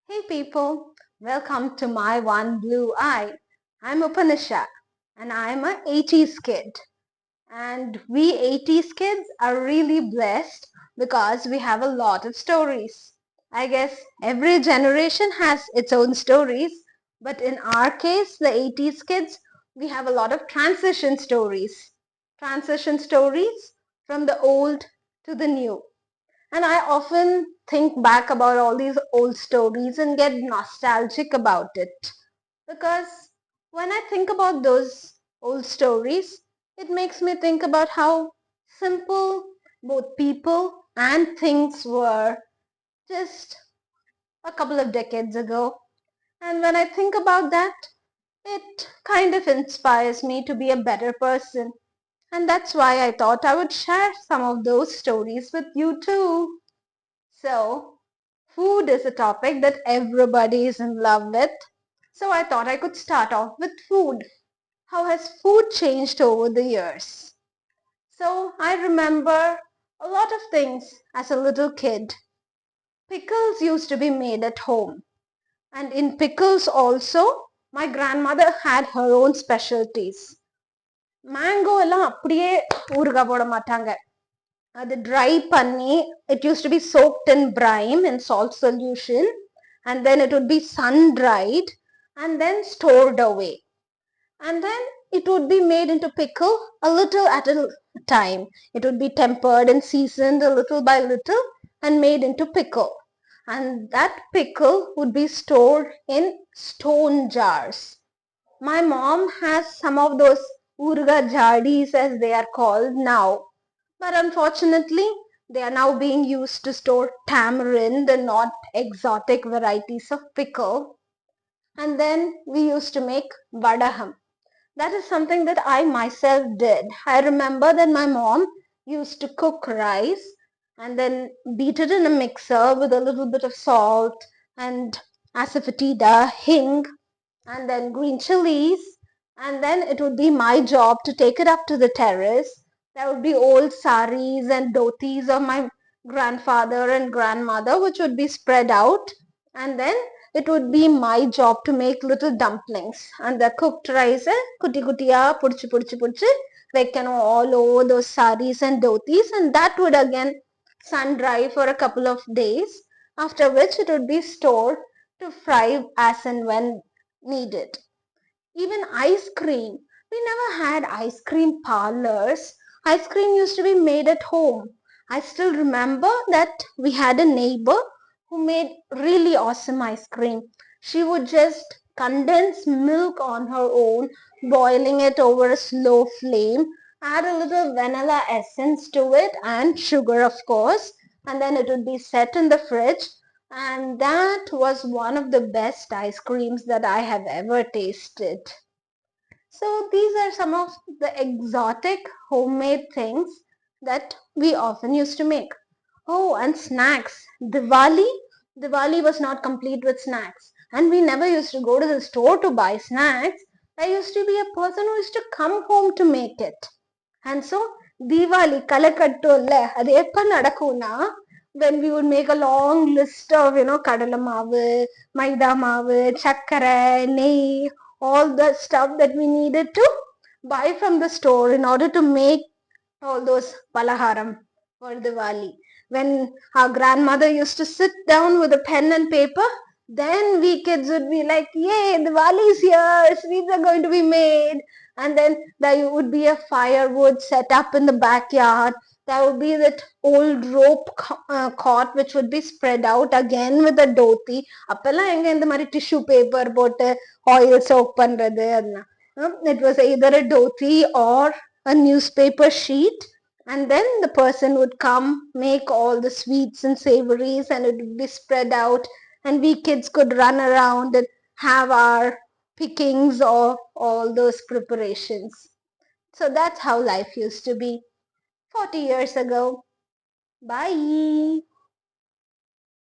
Hey people, welcome to my one blue eye. I'm Upanisha and I'm a 80s kid. And we 80s kids are really blessed because we have a lot of stories. I guess every generation has its own stories, but in our case, the 80s kids, we have a lot of transition stories. Transition stories from the old to the new. And I often think back about all these old stories and get nostalgic about it. Because when I think about those old stories, it makes me think about how simple both people and things were just a couple of decades ago. And when I think about that, it kind of inspires me to be a better person. And that's why I thought I would share some of those stories with you too. So, food is a topic that everybody is in love with. So I thought I could start off with food. How has food changed over the years? So I remember a lot of things as a little kid. Pickles used to be made at home. And in pickles also, my grandmother had her own specialties. Mango எல்லாம் அப்படியே ஊறுகாய் போட மாட்டாங்க. The dry panni, it used to be soaked in brine in salt solution, and then it would be sun dried and then stored away, and then it would be made into pickle a little at a time. It would be tempered and seasoned a little by little and made into pickle, and that pickle would be stored in stone jars. My mom has some of those urga jardis as they are called now, but unfortunately, they are now being used to store tamarind and not exotic varieties of pickle. And then we used to make vadagam. That is something that I myself did. I remember that my mom used to cook rice and then beat it in a mixer with a little bit of salt and asafoetida, hing, and then green chilies. And then it would be my job to take it up to the terrace. There would be old saris and dhotis of my grandfather and grandmother, which would be spread out. And then it would be my job to make little dumplings. And the cooked rice, kuti kutiya, purchi purchi purchi, vekkano all over those saris and dhotis. And that would again sun dry for a couple of days, after which it would be stored to fry as and when needed. Even ice cream. We never had ice cream parlors. Ice cream used to be made at home. I still remember that we had a neighbor who made really awesome ice cream. She would just condense milk on her own, boiling it over a slow flame, add a little vanilla essence to it and sugar, of course, and then it would be set in the fridge. And that was one of the best ice creams that I have ever tasted. So these are some of the exotic homemade things that we often used to make. Oh, and snacks. Diwali was not complete with snacks. And we never used to go to the store to buy snacks. There used to be a person who used to come home to make it. And so Diwali kalakattulla அது எப்ப நடக்கும்னா when we would make a long list of கடலை மாவு, மைதா மாவு, சர்க்கரை, நெய், all the stuff that we needed to buy from the store in order to make all those palaharam for Diwali. When our grandmother used to sit down with a pen and paper, then we kids would be like, yay, Diwali is here, sweets are going to be made. And then there would be a firewood set up in the backyard. There would be that old rope cot which would be spread out again with a dhoti. அப்பெல்லாம் எங்க இந்த மாதிரி tissue paper போட்டு oil soak பண்றது அதெல்லாம். It was either a dhoti or a newspaper sheet, and then the person would come, make all the sweets and savories, and it would be spread out, and we kids could run around and have our pickings of all those preparations. So that's how life used to be 40 years ago. Bye.